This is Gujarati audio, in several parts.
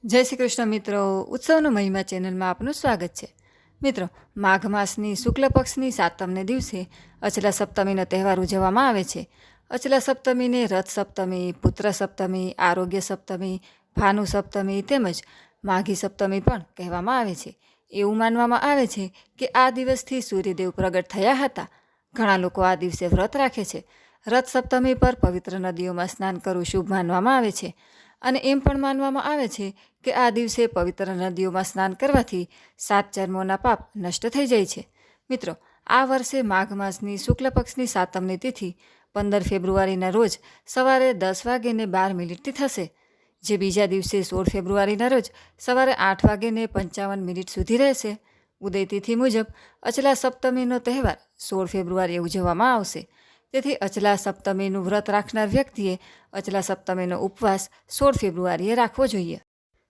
જય શ્રી કૃષ્ણ મિત્રો. ઉત્સવનો મહિમા ચેનલમાં આપનું સ્વાગત છે. મિત્રો, માઘ માસની શુક્લ પક્ષની સાતમને દિવસે અચલા સપ્તમીનો તહેવાર ઉજવવામાં આવે છે. અચલા સપ્તમીને રથ સપ્તમી, પુત્ર સપ્તમી, આરોગ્ય સપ્તમી, ભાનુ સપ્તમી તેમજ માઘી સપ્તમી પણ કહેવામાં આવે છે. એવું માનવામાં આવે છે કે આ દિવસથી સૂર્યદેવ પ્રગટ થયા હતા. ઘણા લોકો આ દિવસે વ્રત રાખે છે. રથ સપ્તમી પર પવિત્ર નદીઓમાં સ્નાન કરવું શુભ માનવામાં આવે છે. અને એમ પણ માનવામાં આવે છે કે આ દિવસે પવિત્ર નદીઓમાં સ્નાન કરવાથી 7 જન્મોના પાપ નષ્ટ થઈ જાય છે. મિત્રો, આ વર્ષે માઘ માસની શુક્લ પક્ષની સાતમની તિથિ 15 ફેબ્રુઆરીના રોજ સવારે 10:12 થશે, જે બીજા દિવસે 16 ફેબ્રુઆરીના રોજ સવારે 8:55 સુધી રહેશે. ઉદય તિથિ મુજબ અચલા સપ્તમીનો તહેવાર 16 ફેબ્રુઆરીએ ઉજવવામાં આવશે. તેથી અચલા સપ્તમીનું વ્રત રાખનાર વ્યક્તિએ અચલા સપ્તમીનો ઉપવાસ 16 ફેબ્રુઆરીએ રાખવો જોઈએ.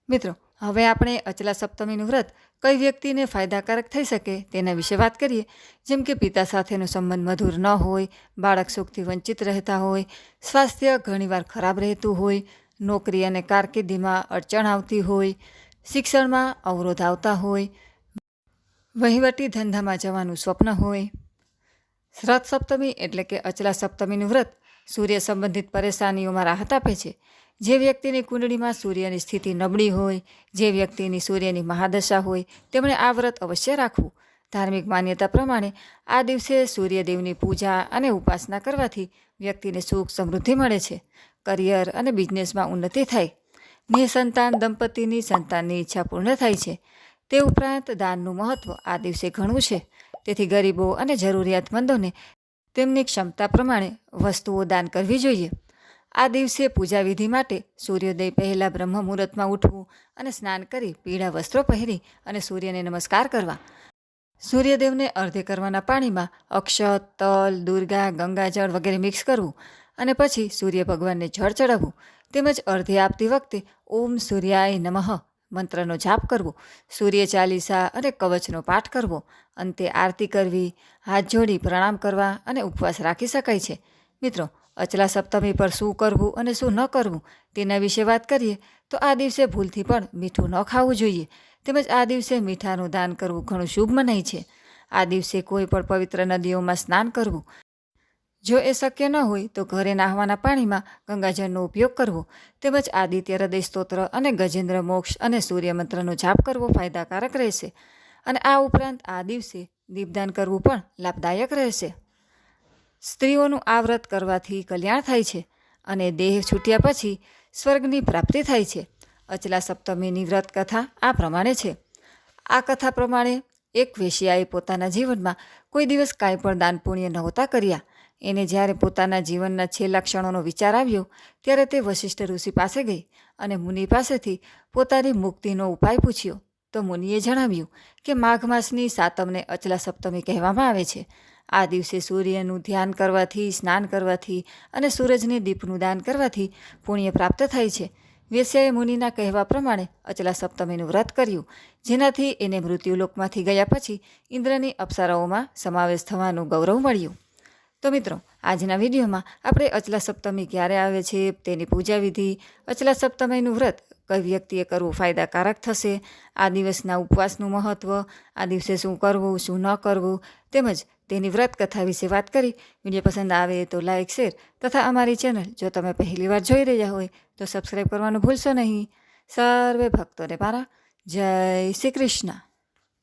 મિત્રો, હવે આપણે અચલા સપ્તમીનું વ્રત કઈ વ્યક્તિને ફાયદાકારક થઈ શકે તેના વિશે વાત કરીએ. જેમ કે પિતા સાથેનો સંબંધ મધુર ન હોય, બાળક સુખથી વંચિત રહેતા હોય, સ્વાસ્થ્ય ઘણીવાર ખરાબ રહેતું હોય, નોકરી અને કારકિર્દીમાં અડચણ આવતી હોય, શિક્ષણમાં અવરોધ આવતા હોય, વહીવટી ધંધામાં જવાનું સ્વપ્ન હોય. રથ સપ્તમી એટલે કે અચલા સપ્તમીનું વ્રત સૂર્ય સંબંધિત પરેશાનીઓમાં રાહત આપે છે. જે વ્યક્તિની કુંડળીમાં સૂર્યની સ્થિતિ નબળી હોય, જે વ્યક્તિની સૂર્યની મહાદશા હોય, તેમણે આ વ્રત અવશ્ય રાખવું. ધાર્મિક માન્યતા પ્રમાણે આ દિવસે સૂર્યદેવની પૂજા અને ઉપાસના કરવાથી વ્યક્તિને સુખ સમૃદ્ધિ મળે છે. કરિયર અને બિઝનેસમાં ઉન્નતિ થાય. નિસંતાન દંપતીની સંતાનની ઈચ્છા પૂર્ણ થાય છે. તે ઉપરાંત દાનનું મહત્ત્વ આ દિવસે ઘણું છે. તેથી ગરીબો અને જરૂરિયાતમંદોને તેમની ક્ષમતા પ્રમાણે વસ્તુઓ દાન કરવી જોઈએ. આ દિવસે પૂજા વિધિ માટે સૂર્યોદય પહેલાં બ્રહ્મ મુહૂર્તમાં ઉઠવું અને સ્નાન કરી પીળા વસ્ત્રો પહેરી અને સૂર્યને નમસ્કાર કરવા. સૂર્યદેવને અર્ધ્ય કરવાના પાણીમાં અક્ષત, તલ, દુર્ગા, ગંગાજળ વગેરે મિક્સ કરવું અને પછી સૂર્ય ભગવાનને જળ ચડાવવું. તેમજ અર્ધ્ય આપતી વખતે ઓમ સૂર્યાય નમઃ મંત્રનો જાપ કરવો, સૂર્ય ચાલીસા અને કવચનો પાઠ કરવો, અંતે આરતી કરવી, હાથ જોડી પ્રણામ કરવા અને ઉપવાસ રાખી શકાય છે. મિત્રો, અચલા સપ્તમી પર શું કરવું અને શું ન કરવું તેના વિશે વાત કરીએ તો આ દિવસે ભૂલથી પણ મીઠું ન ખાવું જોઈએ. તેમજ આ દિવસે મીઠાનું દાન કરવું ઘણું શુભ મનાય છે. આ દિવસે કોઈ પણ પવિત્ર નદીઓમાં સ્નાન કરવું. જો એ શક્ય ન હોય તો ઘરે નાહવાના પાણીમાં ગંગાજળનો ઉપયોગ કરવો. તેમજ આદિત્ય હૃદય સ્તોત્ર અને ગજેન્દ્ર મોક્ષ અને સૂર્ય મંત્રનો જાપ કરવો ફાયદાકારક રહેશે. અને આ ઉપરાંત આ દિવસે દીપદાન કરવું પણ લાભદાયક રહેશે. સ્ત્રીઓનું આ વ્રત કરવાથી કલ્યાણ થાય છે અને દેહ છૂટ્યા પછી સ્વર્ગની પ્રાપ્તિ થાય છે. અચલા સપ્તમીની વ્રત કથા આ પ્રમાણે છે. આ કથા પ્રમાણે એક વેશ્યાએ પોતાના જીવનમાં કોઈ દિવસ કાંઈ પણ દાન પુણ્ય નહોતા કર્યા. એને જ્યારે પોતાના જીવનના છેલ્લા ક્ષણોનો વિચાર આવ્યો ત્યારે તે વશિષ્ઠ ઋષિ પાસે ગઈ અને મુનિ પાસેથી પોતાની મુક્તિનો ઉપાય પૂછ્યો. તો મુનિએ જણાવ્યું કે માઘ માસની સાતમને અચલા સપ્તમી કહેવામાં આવે છે. આ દિવસે સૂર્યનું ધ્યાન કરવાથી, સ્નાન કરવાથી અને સૂરજને દીપનું દાન કરવાથી પુણ્ય પ્રાપ્ત થાય છે. વેશ્યાએ મુનિના કહેવા પ્રમાણે અચલા સપ્તમીનું વ્રત કર્યું, જેનાથી એને મૃત્યુલોકમાંથી ગયા પછી ઇન્દ્રની અપ્સરાઓમાં સમાવેશ થવાનું ગૌરવ મળ્યું. તો મિત્રો, આજના વિડીયોમાં આપણે અચલા સપ્તમી ક્યારે આવે છે તેની પૂજા વિધિ, અચલા સપ્તમીનું વ્રત કઈ વ્યક્તિએ કરવું ફાયદાકારક થશે, આ દિવસના ઉપવાસનું મહત્ત્વ, આ દિવસે શું કરવું શું ન કરવું, તેમજ તેની વ્રત કથા વિશે વાત કરી. વિડીયો પસંદ આવે તો લાઇક, શેર તથા અમારી ચેનલ જો તમે પહેલીવાર જોઈ રહ્યા હોય તો સબસ્ક્રાઈબ કરવાનું ભૂલશો નહીં. સર્વે ભક્તોને મારા જય શ્રી કૃષ્ણ.